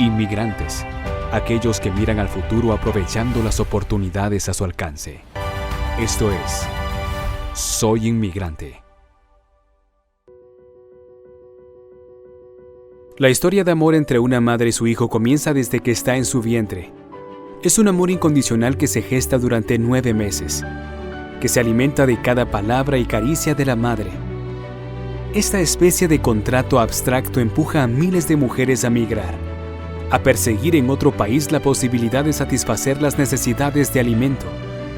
Inmigrantes, aquellos que miran al futuro aprovechando las oportunidades a su alcance. Esto es Soy Inmigrante. La historia de amor entre una madre y su hijo comienza desde que está en su vientre. Es un amor incondicional que se gesta durante 9 meses, que se alimenta de cada palabra y caricia de la madre. Esta especie de contrato abstracto empuja a miles de mujeres a migrar, a perseguir en otro país la posibilidad de satisfacer las necesidades de alimento,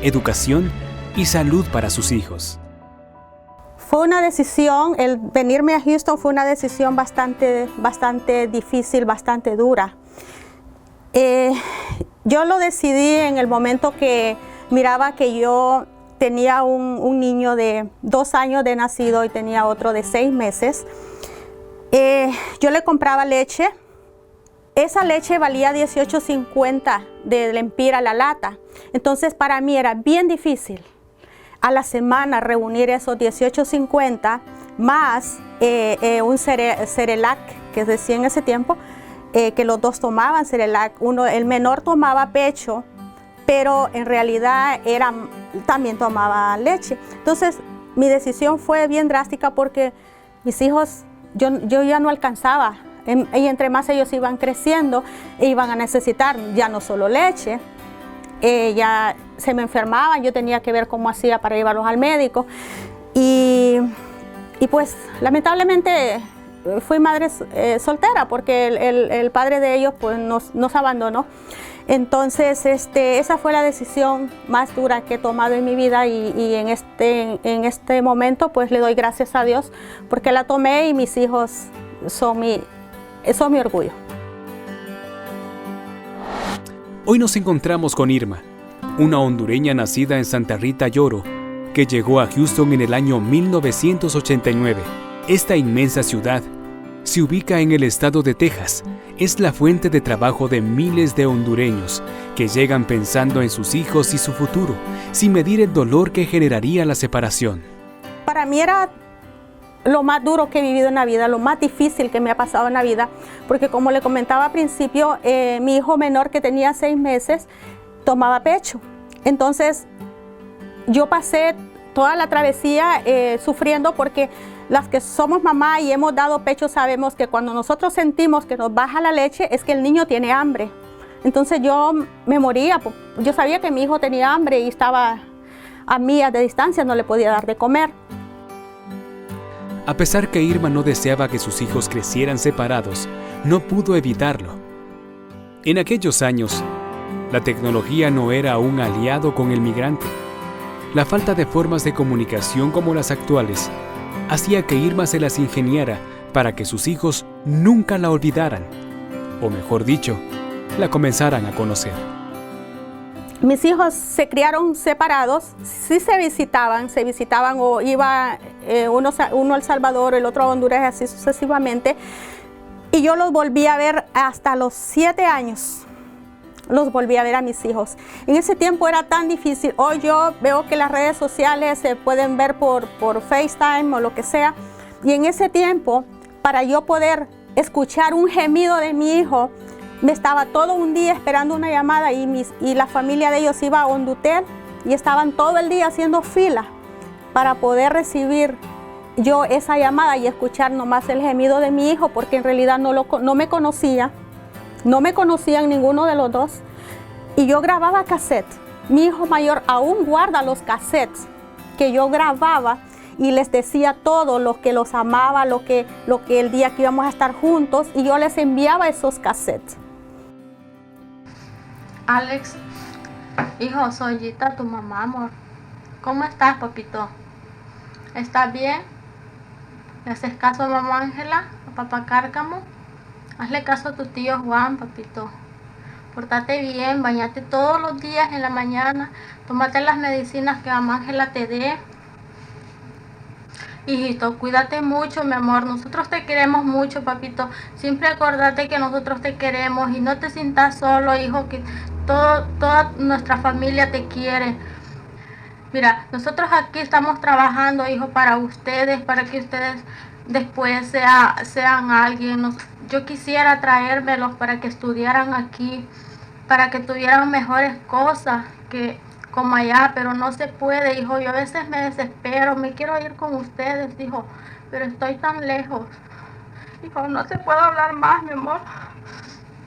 educación y salud para sus hijos. Fue una decisión, el venirme a Houston fue una decisión bastante difícil, bastante dura. Yo lo decidí en el momento que miraba que yo tenía un niño de 2 años de nacido y tenía otro de 6 meses. Yo le compraba leche. Esa leche valía $18.50 de Lempira la lata. Entonces para mí era bien difícil a la semana reunir esos $18.50 más un Cerelac que decía en ese tiempo que los dos tomaban Cerelac. El menor tomaba pecho, pero en realidad también tomaba leche. Entonces mi decisión fue bien drástica porque mis hijos, yo ya no alcanzaba. Y entre más ellos iban creciendo, iban a necesitar ya no solo leche, ya se me enfermaban, yo tenía que ver cómo hacía para llevarlos al médico. Y pues lamentablemente fui madre soltera porque el padre de ellos pues nos abandonó. Entonces esa fue la decisión más dura que he tomado en mi vida y en este momento pues le doy gracias a Dios porque la tomé y mis hijos son mi orgullo. Hoy nos encontramos con Irma, una hondureña nacida en Santa Rita Lloro, que llegó a Houston en el año 1989. Esta inmensa ciudad se ubica en el estado de Texas. Es la fuente de trabajo de miles de hondureños que llegan pensando en sus hijos y su futuro, sin medir el dolor que generaría la separación. Para mí era lo más duro que he vivido en la vida, lo más difícil que me ha pasado en la vida, porque como le comentaba al principio, mi hijo menor que tenía 6 meses tomaba pecho. Entonces yo pasé toda la travesía sufriendo porque las que somos mamá y hemos dado pecho sabemos que cuando nosotros sentimos que nos baja la leche es que el niño tiene hambre. Entonces yo me moría, yo sabía que mi hijo tenía hambre y estaba a millas de distancia, no le podía dar de comer. A pesar que Irma no deseaba que sus hijos crecieran separados, no pudo evitarlo. En aquellos años, la tecnología no era un aliado con el migrante. La falta de formas de comunicación como las actuales hacía que Irma se las ingeniara para que sus hijos nunca la olvidaran, o mejor dicho, la comenzaran a conocer. Mis hijos se criaron separados, sí se visitaban o iba uno a El Salvador, el otro a Honduras, así sucesivamente. Y yo los volví a ver hasta los 7 años. Los volví a ver a mis hijos. En ese tiempo era tan difícil. Hoy yo veo que las redes sociales se pueden ver por FaceTime o lo que sea. Y en ese tiempo, para yo poder escuchar un gemido de mi hijo, me estaba todo un día esperando una llamada y la familia de ellos iba a Hondutel y estaban todo el día haciendo fila para poder recibir yo esa llamada y escuchar nomás el gemido de mi hijo, porque en realidad no me conocían ninguno de los dos. Y yo grababa cassette. Mi hijo mayor aún guarda los cassettes que yo grababa y les decía todo lo que los amaba, lo que el día que íbamos a estar juntos, y yo les enviaba esos cassettes. Alex, hijo, soy Gita, tu mamá, amor. ¿Cómo estás, papito? ¿Estás bien? ¿Le haces caso a mamá Ángela, a papá Cárcamo? Hazle caso a tu tío Juan, papito. Pórtate bien, bañate todos los días en la mañana. Tómate las medicinas que mamá Ángela te dé. Hijito, cuídate mucho, mi amor. Nosotros te queremos mucho, papito. Siempre acordate que nosotros te queremos y no te sientas solo, hijo, que toda nuestra familia te quiere. Mira, nosotros aquí estamos trabajando, hijo, para ustedes, para que ustedes después sean alguien. Yo quisiera traérmelos para que estudiaran aquí, para que tuvieran mejores cosas que como allá, pero no se puede, hijo. Yo a veces me desespero, me quiero ir con ustedes, hijo, pero estoy tan lejos. Hijo, no te puedo hablar más, mi amor.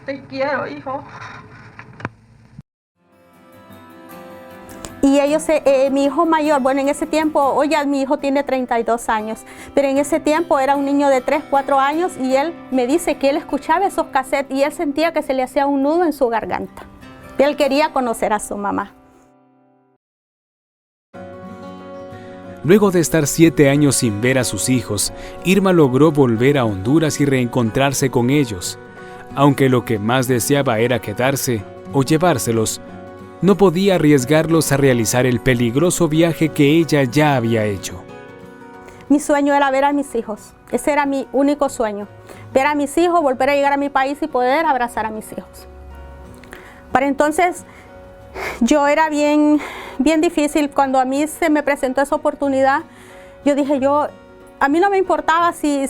Te quiero, hijo. Y ellos, mi hijo mayor, bueno, en ese tiempo, hoy ya mi hijo tiene 32 años, pero en ese tiempo era un niño de 3, 4 años y él me dice que él escuchaba esos cassettes y él sentía que se le hacía un nudo en su garganta. Y él quería conocer a su mamá. Luego de estar 7 años sin ver a sus hijos, Irma logró volver a Honduras y reencontrarse con ellos. Aunque lo que más deseaba era quedarse o llevárselos, no podía arriesgarlos a realizar el peligroso viaje que ella ya había hecho. Mi sueño era ver a mis hijos. Ese era mi único sueño. Ver a mis hijos, volver a llegar a mi país y poder abrazar a mis hijos. Para entonces, yo era bien difícil. Cuando a mí se me presentó esa oportunidad, yo dije, a mí no me importaba si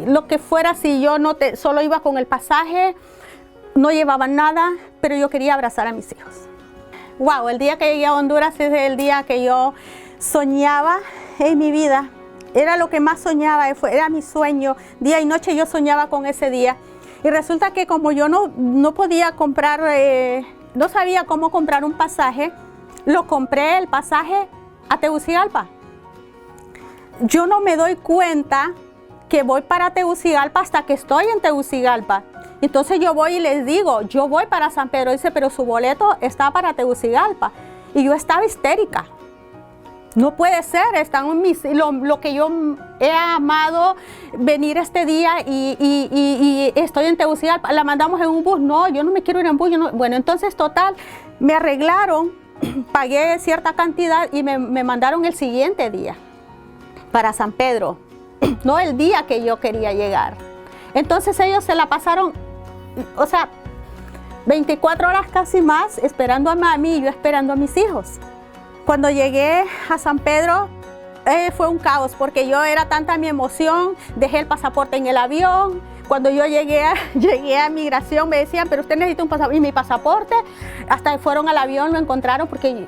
lo que fuera, si yo solo iba con el pasaje, no llevaba nada, pero yo quería abrazar a mis hijos. Wow, el día que llegué a Honduras es el día que yo soñaba en mi vida. Era lo que más soñaba, era mi sueño. Día y noche yo soñaba con ese día. Y resulta que como yo no podía comprar, no sabía cómo comprar un pasaje, lo compré el pasaje a Tegucigalpa. Yo no me doy cuenta que voy para Tegucigalpa hasta que estoy en Tegucigalpa. Entonces yo voy y les digo, yo voy para San Pedro. Dice, pero su boleto está para Tegucigalpa. Y yo estaba histérica. No puede ser, están lo que yo he amado, venir este día y estoy en Tegucigalpa. La mandamos en un bus. No, yo no me quiero ir en bus. Bueno, entonces total, me arreglaron, pagué cierta cantidad y me mandaron el siguiente día para San Pedro. No el día que yo quería llegar. Entonces ellos se la pasaron, 24 horas casi más esperando a mami y yo esperando a mis hijos. Cuando llegué a San Pedro fue un caos porque yo era tanta mi emoción, dejé el pasaporte en el avión. Cuando yo llegué a migración me decían, pero usted necesita un pasaporte. Y mi pasaporte, hasta fueron al avión, lo encontraron porque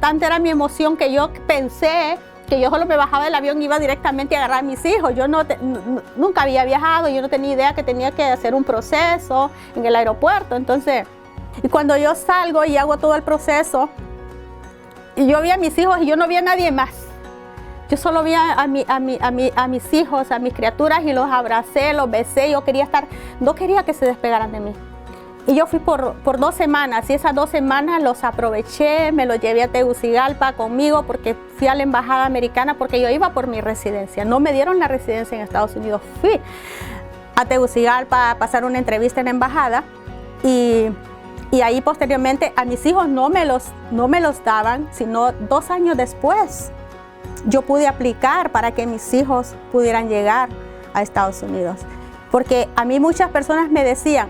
tanta era mi emoción que yo pensé que yo solo me bajaba del avión y iba directamente a agarrar a mis hijos. Yo nunca había viajado, yo no tenía idea que tenía que hacer un proceso en el aeropuerto. Entonces, y cuando yo salgo y hago todo el proceso, y yo vi a mis hijos y yo no vi a nadie más. Yo solo vi a mis hijos, a mis criaturas y los abracé, los besé. Yo no quería que se despegaran de mí. Y yo fui por 2 semanas y esas 2 semanas los aproveché, me los llevé a Tegucigalpa conmigo porque fui a la embajada americana porque yo iba por mi residencia. No me dieron la residencia en Estados Unidos. Fui a Tegucigalpa a pasar una entrevista en la embajada y ahí posteriormente a mis hijos no me los daban, sino 2 años después yo pude aplicar para que mis hijos pudieran llegar a Estados Unidos. Porque a mí muchas personas me decían,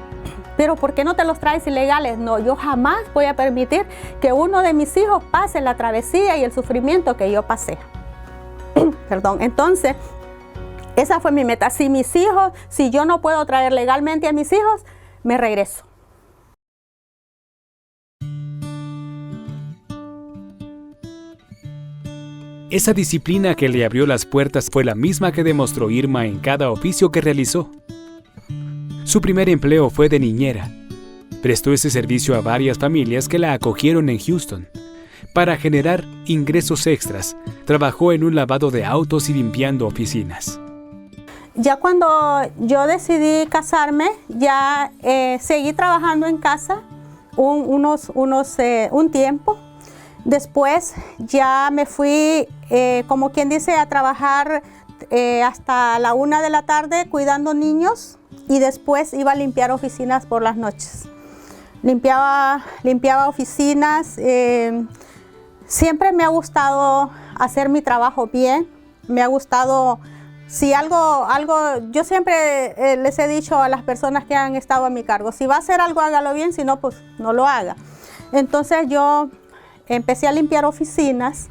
pero ¿por qué no te los traes ilegales? No, yo jamás voy a permitir que uno de mis hijos pase la travesía y el sufrimiento que yo pasé. Perdón, entonces, esa fue mi meta. Si yo no puedo traer legalmente a mis hijos, me regreso. Esa disciplina que le abrió las puertas fue la misma que demostró Irma en cada oficio que realizó. Su primer empleo fue de niñera. Prestó ese servicio a varias familias que la acogieron en Houston. Para generar ingresos extras, trabajó en un lavado de autos y limpiando oficinas. Ya cuando yo decidí casarme, ya seguí trabajando en casa un tiempo. Después ya me fui, como quien dice, a trabajar hasta la 1 de la tarde cuidando niños y después iba a limpiar oficinas por las noches. Limpiaba oficinas. Siempre me ha gustado hacer mi trabajo bien. Me ha gustado, si yo siempre les he dicho a las personas que han estado a mi cargo, si va a hacer algo, hágalo bien, si no, pues no lo haga. Entonces yo empecé a limpiar oficinas.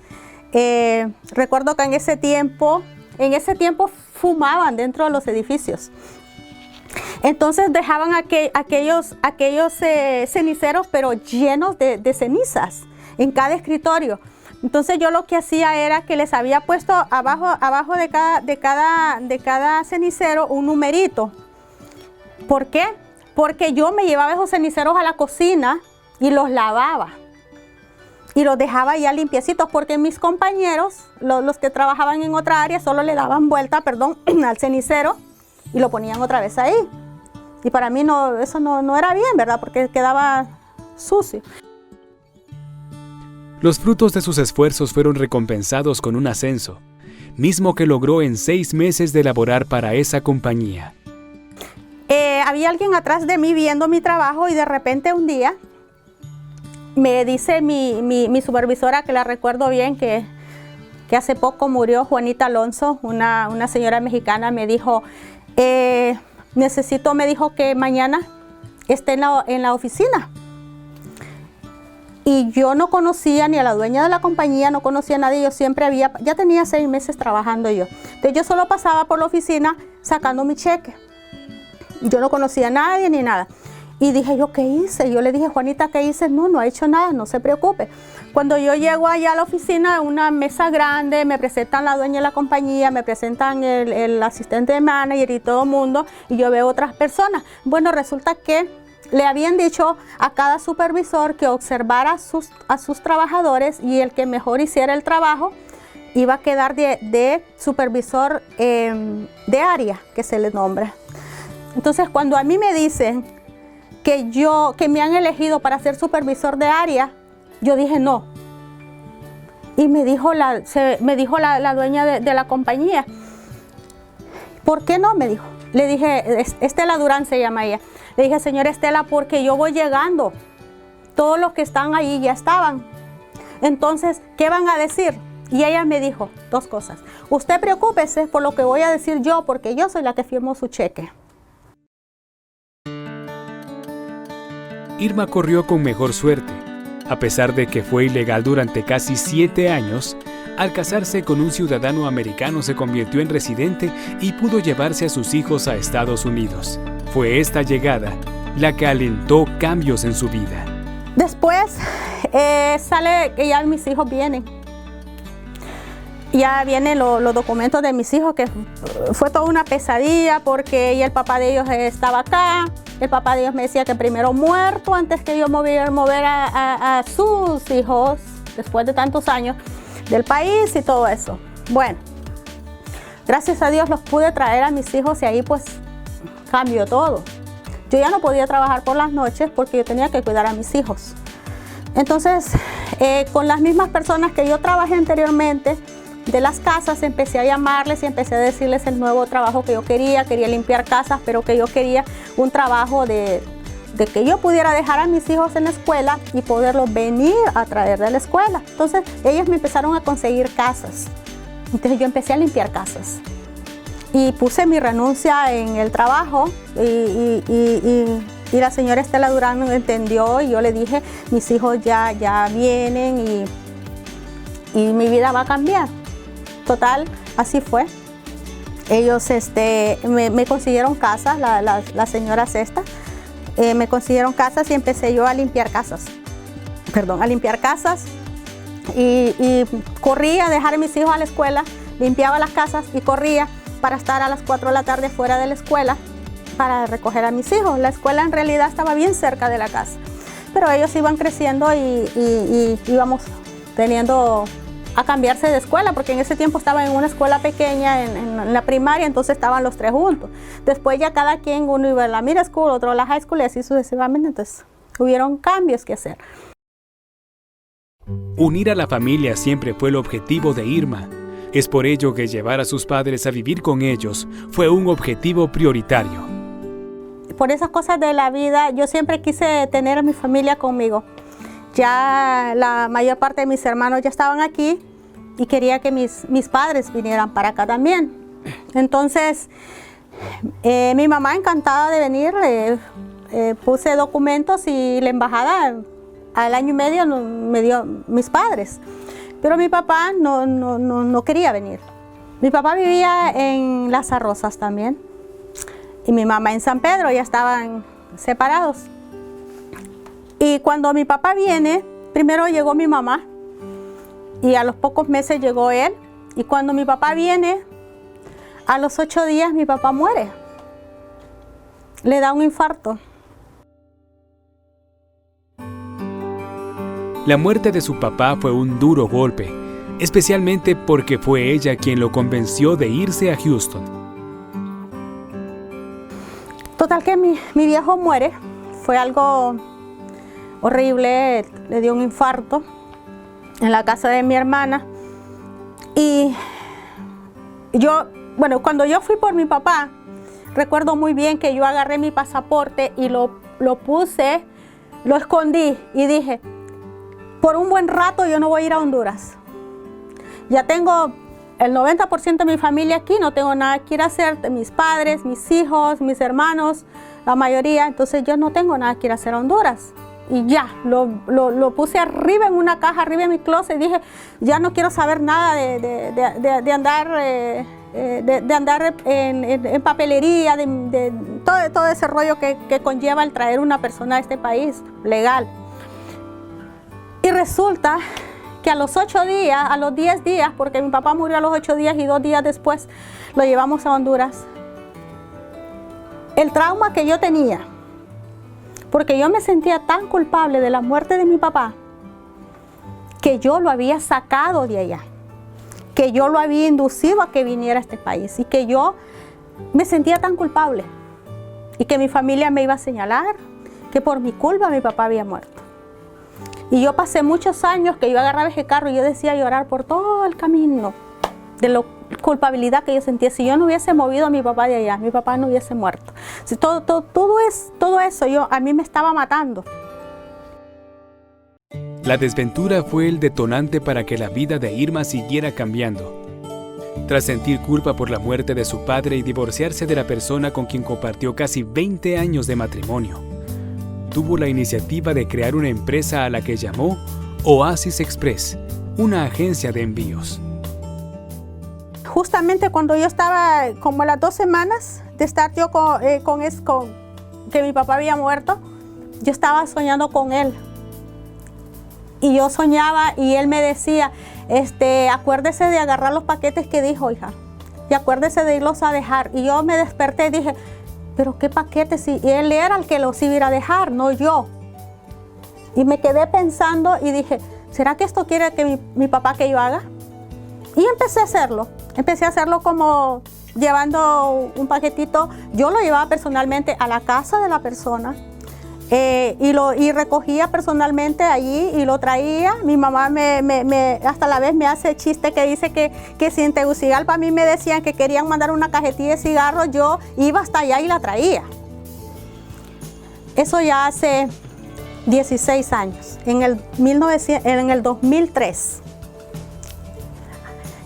Recuerdo que en ese tiempo en ese tiempo fumaban dentro de los edificios. Entonces dejaban aquellos ceniceros, pero llenos de cenizas en cada escritorio. Entonces yo lo que hacía era que les había puesto abajo de cada cenicero un numerito. ¿Por qué? Porque yo me llevaba esos ceniceros a la cocina y los lavaba. Y los dejaba ya limpiecitos, porque mis compañeros, los que trabajaban en otra área, solo le daban vuelta, al cenicero y lo ponían otra vez ahí. Y para mí eso no era bien, ¿verdad? Porque quedaba sucio. Los frutos de sus esfuerzos fueron recompensados con un ascenso, mismo que logró en 6 meses de laborar para esa compañía. Había alguien atrás de mí viendo mi trabajo y de repente un día me dice mi supervisora, que la recuerdo bien, que hace poco murió, Juanita Alonso, una señora mexicana, me dijo, me dijo que mañana esté en la oficina. Y yo no conocía ni a la dueña de la compañía, no conocía a nadie, ya tenía 6 meses trabajando yo. Entonces yo solo pasaba por la oficina sacando mi cheque. Yo no conocía a nadie ni nada. Y dije yo, ¿qué hice? Yo le dije, Juanita, ¿qué hice? No ha hecho nada, no se preocupe. Cuando yo llego allá a la oficina, una mesa grande, me presentan la dueña de la compañía, me presentan el asistente de manager y todo el mundo, y yo veo otras personas. Bueno, resulta que le habían dicho a cada supervisor que observara a sus trabajadores, y el que mejor hiciera el trabajo iba a quedar de supervisor de área, que se le nombra. Entonces, cuando a mí me dicen que me han elegido para ser supervisor de área, yo dije no. Y me dijo la dueña de la compañía, ¿por qué no? Me dijo. Le dije, Estela Durán se llama ella. Le dije, señora Estela, porque yo voy llegando. Todos los que están ahí ya estaban. Entonces, ¿qué van a decir? Y ella me dijo 2 cosas. Usted preocúpese por lo que voy a decir yo, porque yo soy la que firmó su cheque. Irma corrió con mejor suerte. A pesar de que fue ilegal durante casi 7 años, al casarse con un ciudadano americano se convirtió en residente y pudo llevarse a sus hijos a Estados Unidos. Fue esta llegada la que alentó cambios en su vida. Después sale que ya mis hijos vienen. Ya vienen los documentos de mis hijos, que fue toda una pesadilla porque ya el papá de ellos estaba acá. El papá de ellos me decía que primero muerto antes que yo mover a sus hijos después de tantos años del país y todo eso. Bueno, gracias a Dios los pude traer a mis hijos y ahí pues cambió todo. Yo ya no podía trabajar por las noches porque yo tenía que cuidar a mis hijos. Entonces, con las mismas personas que yo trabajé anteriormente de las casas, empecé a llamarles y empecé a decirles el nuevo trabajo que yo quería limpiar casas, pero que yo quería un trabajo de que yo pudiera dejar a mis hijos en la escuela y poderlos venir a traer de la escuela. Entonces ellos me empezaron a conseguir casas. Entonces yo empecé a limpiar casas y puse mi renuncia en el trabajo y la señora Estela Durán entendió y yo le dije, mis hijos ya vienen y mi vida va a cambiar. Total, así fue. Ellos me consiguieron casas, las señoras estas, me consiguieron casas y empecé yo a limpiar casas. Y corría a dejar a mis hijos a la escuela, limpiaba las casas y corría para estar a las 4 de la tarde fuera de la escuela para recoger a mis hijos. La escuela en realidad estaba bien cerca de la casa, pero ellos iban creciendo y íbamos teniendo a cambiarse de escuela, porque en ese tiempo estaba en una escuela pequeña, en la primaria, entonces estaban los 3 juntos. Después ya cada quien, uno iba a la middle school, otro a la high school y así sucesivamente, entonces hubieron cambios que hacer. Unir a la familia siempre fue el objetivo de Irma. Es por ello que llevar a sus padres a vivir con ellos fue un objetivo prioritario. Por esas cosas de la vida, yo siempre quise tener a mi familia conmigo. Ya la mayor parte de mis hermanos ya estaban aquí y quería que mis padres vinieran para acá también. Entonces, mi mamá encantada de venir, puse documentos y la embajada al año y medio me dio mis padres. Pero mi papá no quería venir. Mi papá vivía en Las Arrozas también y mi mamá en San Pedro, ya estaban separados. Y cuando mi papá viene, primero llegó mi mamá y a los pocos meses llegó él. Y cuando mi papá viene, a los 8 días mi papá muere. Le da un infarto. La muerte de su papá fue un duro golpe, especialmente porque fue ella quien lo convenció de irse a Houston. Total que mi viejo muere. Fue algo horrible, le dio un infarto en la casa de mi hermana. Y cuando yo fui por mi papá, recuerdo muy bien que yo agarré mi pasaporte y lo puse, lo escondí y dije, por un buen rato yo no voy a ir a Honduras. Ya tengo el 90% de mi familia aquí, no tengo nada que ir a hacer, mis padres, mis hijos, mis hermanos, la mayoría, entonces yo no tengo nada que ir a hacer a Honduras. Y ya, lo puse arriba en una caja, arriba en mi closet y dije, ya no quiero saber nada de andar en papelería, de todo ese rollo que conlleva el traer una persona a este país legal. Y resulta que a los 8 días, a los 10 días, porque mi papá murió a los 8 días y 2 días después lo llevamos a Honduras. El trauma que yo tenía, porque yo me sentía tan culpable de la muerte de mi papá, que yo lo había sacado de allá, que yo lo había inducido a que viniera a este país y que yo me sentía tan culpable y que mi familia me iba a señalar que por mi culpa mi papá había muerto. Y yo pasé muchos años que yo agarraba ese carro y yo decía llorar por todo el camino de la culpabilidad que yo sentía. Si yo no hubiese movido a mi papá de allá, mi papá no hubiese muerto. Si todo eso a mí me estaba matando. La desventura fue el detonante para que la vida de Irma siguiera cambiando. Tras sentir culpa por la muerte de su padre y divorciarse de la persona con quien compartió casi 20 años de matrimonio, tuvo la iniciativa de crear una empresa a la que llamó Oasis Express, una agencia de envíos. Justamente cuando yo estaba como a las 2 semanas de estar yo con que mi papá había muerto, yo estaba soñando con él. Y yo soñaba y él me decía, acuérdese de agarrar los paquetes que dijo, hija, y acuérdese de irlos a dejar. Y yo me desperté y dije, pero qué paquetes, y él era el que los iba a ir a dejar, no yo. Y me quedé pensando y dije, ¿será que esto quiere que mi papá que yo haga? Y empecé a hacerlo. Empecé a hacerlo como llevando un paquetito. Yo lo llevaba personalmente a la casa de la persona y recogía personalmente allí y lo traía. Mi mamá hasta la vez me hace chiste que dice que si en Tegucigalpa a mí me decían que querían mandar una cajetilla de cigarros, yo iba hasta allá y la traía. Eso ya hace 16 años, en el 2003.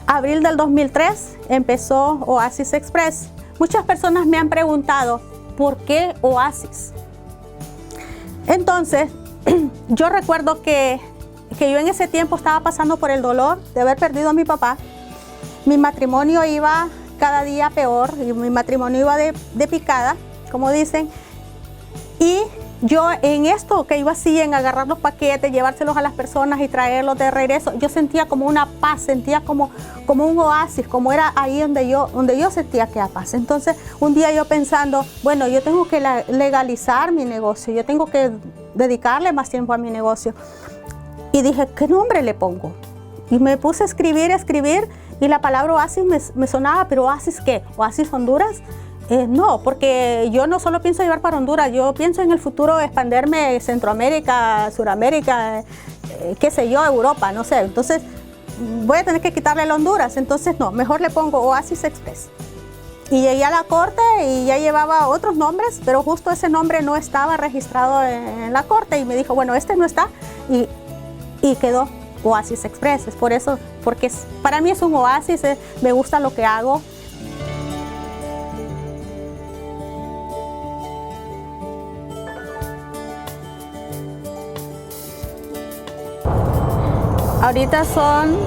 Abril del 2003 empezó Oasis Express. Muchas personas me han preguntado, ¿por qué Oasis? Entonces, yo recuerdo que yo en ese tiempo estaba pasando por el dolor de haber perdido a mi papá. Mi matrimonio iba cada día peor, y mi matrimonio iba de picada, como dicen. Y yo en esto que iba así, en agarrar los paquetes, llevárselos a las personas y traerlos de regreso, yo sentía como una paz, sentía como un oasis, como era ahí donde yo sentía que había paz. Entonces, un día yo pensando, bueno, yo tengo que legalizar mi negocio, yo tengo que dedicarle más tiempo a mi negocio. Y dije, ¿qué nombre le pongo? Y me puse a escribir, y la palabra oasis me sonaba, pero ¿oasis qué? ¿Oasis Honduras? No, porque yo no solo pienso llevar para Honduras, yo pienso en el futuro expanderme Centroamérica, Suramérica, qué sé yo, Europa, no sé. Entonces voy a tener que quitarle el Honduras, entonces no, mejor le pongo Oasis Express. Y llegué a la corte y ya llevaba otros nombres, pero justo ese nombre no estaba registrado en la corte y me dijo, bueno, este no está, y quedó Oasis Express. Es por eso, porque para mí es un oasis, me gusta lo que hago. Ahorita son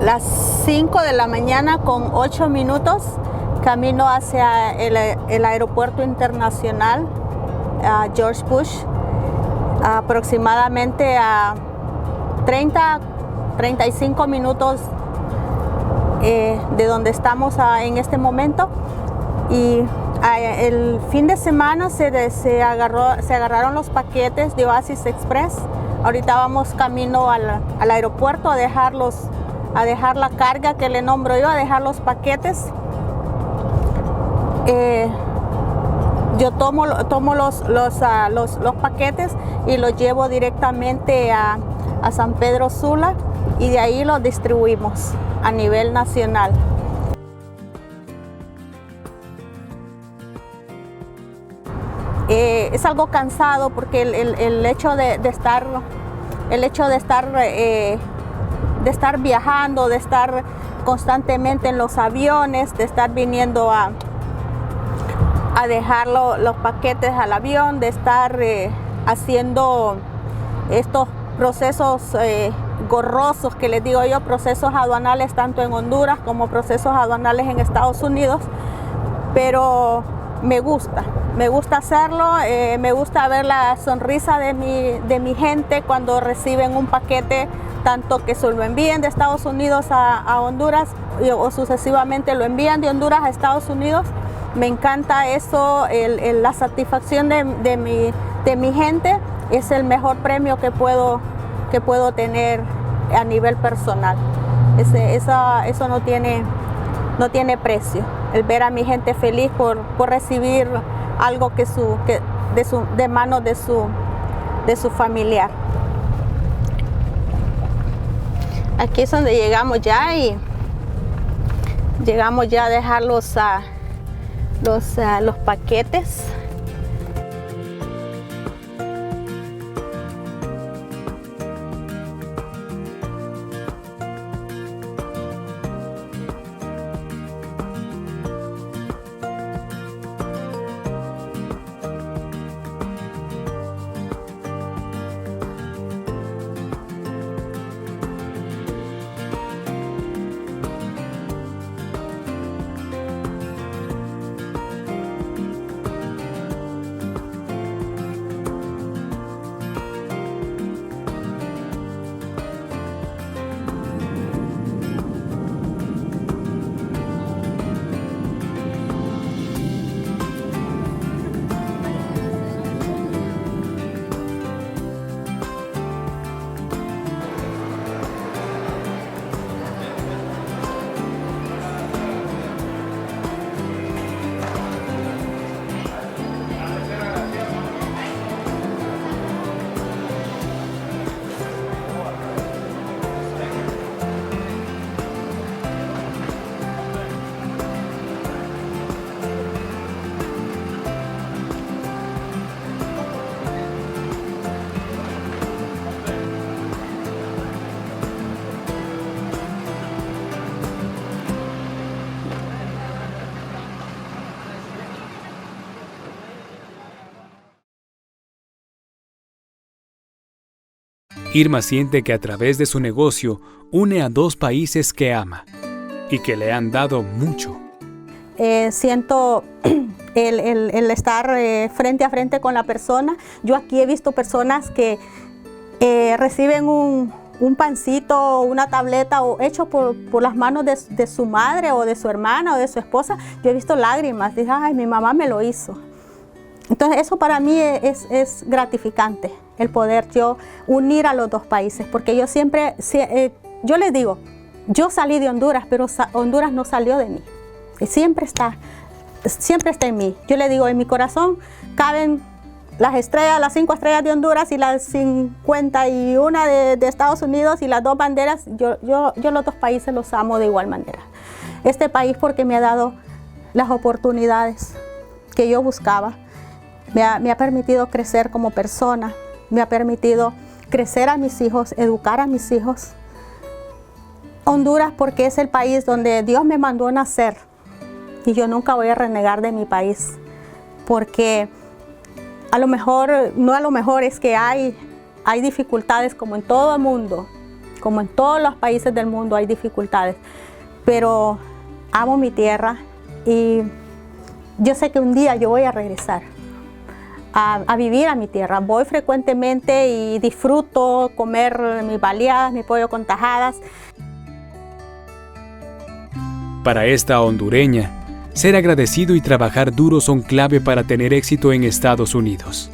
las 5 de la mañana con 8 minutos, camino hacia el aeropuerto internacional George Bush, aproximadamente a 35 minutos de donde estamos en este momento. Y el fin de semana se agarraron los paquetes de Oasis Express. Ahorita vamos camino al aeropuerto a dejar la carga que le nombro yo, a dejar los paquetes. Yo tomo los paquetes y los llevo directamente a San Pedro Sula y de ahí los distribuimos a nivel nacional. Es algo cansado porque el hecho de estar viajando, de estar constantemente en los aviones, de estar viniendo a dejar los paquetes al avión, de estar haciendo estos procesos gorrosos que les digo yo, procesos aduanales tanto en Honduras como procesos aduanales en Estados Unidos, pero me gusta hacerlo, me gusta ver la sonrisa de mi gente cuando reciben un paquete, tanto que se lo envíen de Estados Unidos a Honduras o sucesivamente lo envían de Honduras a Estados Unidos. Me encanta eso, la satisfacción de mi gente es el mejor premio que puedo tener a nivel personal. Eso no tiene precio, el ver a mi gente feliz por recibir algo de manos de su familiar. Aquí es donde llegamos ya a dejar los paquetes. Irma siente que a través de su negocio une a dos países que ama y que le han dado mucho. Siento el estar frente a frente con la persona. Yo aquí he visto personas que reciben un pancito, una tableta o hecho por las manos de su madre o de su hermana o de su esposa. Yo he visto lágrimas, dije, ay, mi mamá me lo hizo. Entonces eso para mí es gratificante, el poder yo unir a los dos países, porque yo siempre, yo les digo, yo salí de Honduras, pero Honduras no salió de mí, y siempre está en mí. Yo les digo, en mi corazón caben las 5 estrellas de Honduras y las 51 de Estados Unidos y las 2 banderas. Yo los dos países los amo de igual manera. Este país porque me ha dado las oportunidades que yo buscaba. Me ha permitido crecer como persona, me ha permitido crecer a mis hijos, educar a mis hijos. Honduras porque es el país donde Dios me mandó a nacer y yo nunca voy a renegar de mi país, porque a lo mejor es que hay dificultades como en todo el mundo, como en todos los países del mundo hay dificultades, pero amo mi tierra y yo sé que un día yo voy a regresar a vivir a mi tierra. Voy frecuentemente y disfruto comer mis baleadas, mi pollo con tajadas. Para esta hondureña, ser agradecido y trabajar duro son clave para tener éxito en Estados Unidos.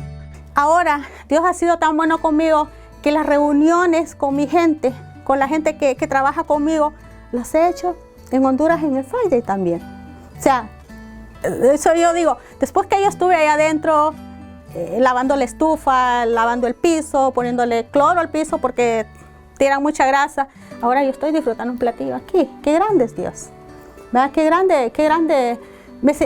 Ahora, Dios ha sido tan bueno conmigo que las reuniones con mi gente, con la gente que trabaja conmigo, las he hecho en Honduras en el Friday también. O sea, eso yo digo, después que yo estuve ahí adentro, lavando la estufa, lavando el piso, poniéndole cloro al piso porque tiran mucha grasa, ahora yo estoy disfrutando un platillo aquí. ¡Qué grande es Dios! ¿Verdad? ¡Qué grande, qué grande!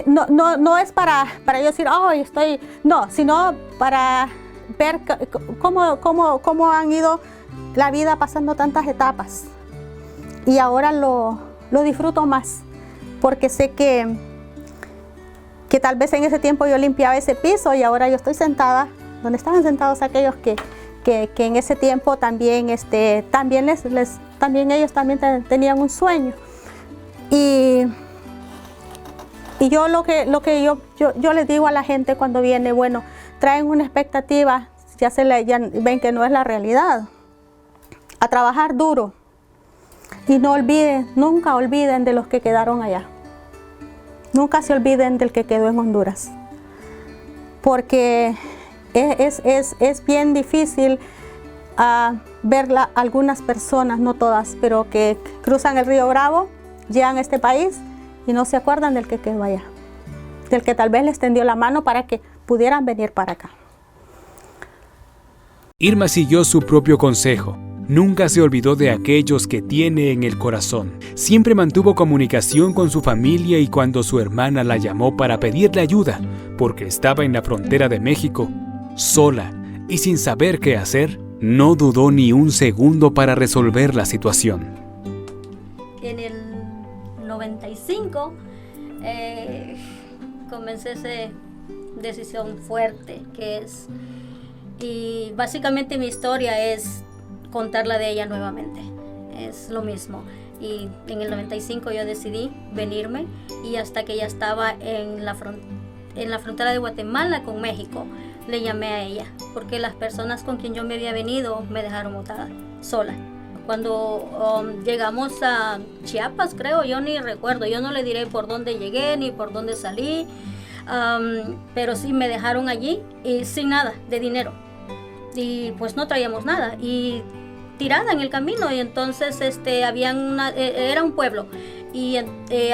No es para yo decir, oh, estoy... No, sino para ver cómo han ido la vida pasando tantas etapas. Y ahora lo disfruto más, porque sé que tal vez en ese tiempo yo limpiaba ese piso y ahora yo estoy sentada donde estaban sentados aquellos que en ese tiempo también, también ellos también tenían un sueño. Y yo lo que yo les digo a la gente cuando viene, bueno, traen una expectativa, ya ven que no es la realidad. A trabajar duro y no olviden, nunca olviden de los que quedaron allá. Nunca se olviden del que quedó en Honduras, porque es bien difícil ver algunas personas, no todas, pero que cruzan el río Bravo, llegan a este país y no se acuerdan del que quedó allá, del que tal vez les tendió la mano para que pudieran venir para acá. Irma siguió su propio consejo. Nunca se olvidó de aquellos que tiene en el corazón. Siempre mantuvo comunicación con su familia y cuando su hermana la llamó para pedirle ayuda, porque estaba en la frontera de México, sola y sin saber qué hacer, no dudó ni un segundo para resolver la situación. En el 95 comencé esa decisión fuerte y básicamente mi historia es contarla de ella nuevamente, es lo mismo. Y en el 95 yo decidí venirme y hasta que ella estaba en la frontera de Guatemala con México, le llamé a ella, porque las personas con quien yo me había venido me dejaron botada, sola. Cuando llegamos a Chiapas, creo, yo ni recuerdo, yo no le diré por dónde llegué ni por dónde salí, pero sí me dejaron allí y sin nada de dinero. Y pues no traíamos nada y tirada en el camino, y entonces era un pueblo y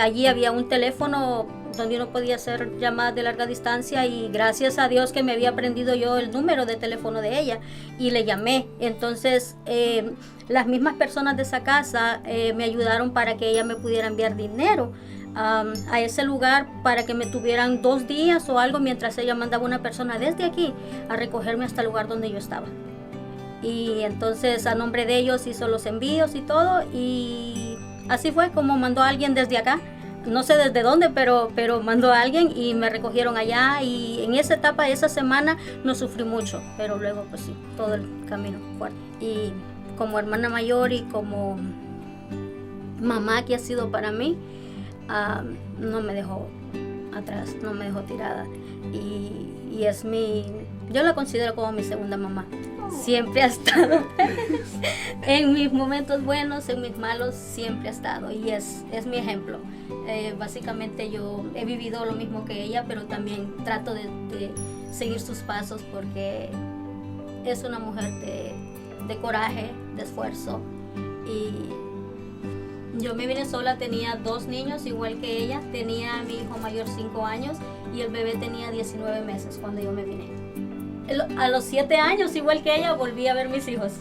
allí había un teléfono donde uno podía hacer llamadas de larga distancia y gracias a Dios que me había aprendido yo el número de teléfono de ella y le llamé. Entonces las mismas personas de esa casa me ayudaron para que ella me pudiera enviar dinero a ese lugar para que me tuvieran 2 días o algo mientras ella mandaba una persona desde aquí a recogerme hasta el lugar donde yo estaba. Y entonces a nombre de ellos hizo los envíos y todo y así fue como mandó a alguien desde acá, no sé desde dónde, pero mandó a alguien y me recogieron allá y en esa etapa, esa semana no sufrí mucho, pero luego pues sí, todo el camino fuerte. Y como hermana mayor y como mamá que ha sido para mí, no me dejó atrás, no me dejó tirada y es yo la considero como mi segunda mamá. Siempre ha estado en mis momentos buenos, en mis malos, siempre ha estado y es mi ejemplo. Básicamente yo he vivido lo mismo que ella, pero también trato de seguir sus pasos porque es una mujer de coraje, de esfuerzo. Y yo me vine sola, tenía 2 niños igual que ella, tenía a mi hijo mayor 5 años y el bebé tenía 19 meses cuando yo me vine. A los 7 años, igual que ella, volví a ver mis hijos.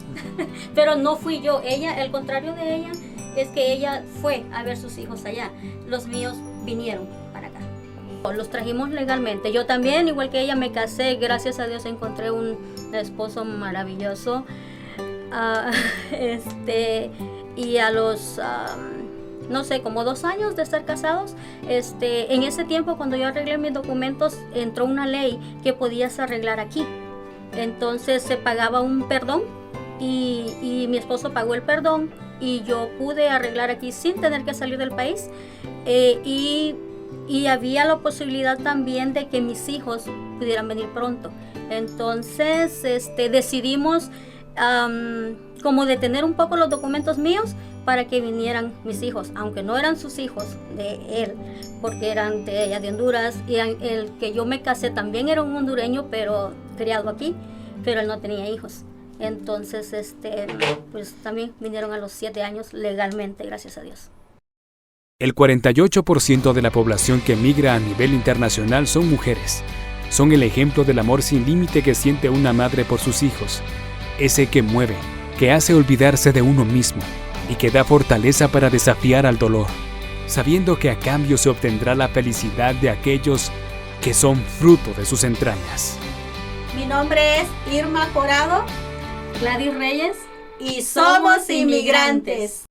Pero no fui yo. Ella, el contrario de ella, es que ella fue a ver sus hijos allá. Los míos vinieron para acá. Los trajimos legalmente. Yo también, igual que ella, me casé. Gracias a Dios encontré un esposo maravilloso. Y a los... no sé, como 2 años de estar casados, en ese tiempo cuando yo arreglé mis documentos, entró una ley que podías arreglar aquí. Entonces se pagaba un perdón y mi esposo pagó el perdón y yo pude arreglar aquí sin tener que salir del país. Y había la posibilidad también de que mis hijos pudieran venir pronto. Entonces decidimos como detener un poco los documentos míos para que vinieran mis hijos, aunque no eran sus hijos de él, porque eran de ella, de Honduras, y el que yo me casé también era un hondureño, pero criado aquí, pero él no tenía hijos. Entonces, pues también vinieron a los 7 años legalmente, gracias a Dios. El 48% de la población que migra a nivel internacional son mujeres. Son el ejemplo del amor sin límite que siente una madre por sus hijos. Ese que mueve, que hace olvidarse de uno mismo y que da fortaleza para desafiar al dolor, sabiendo que a cambio se obtendrá la felicidad de aquellos que son fruto de sus entrañas. Mi nombre es Irma Corado Gladys Reyes y somos inmigrantes.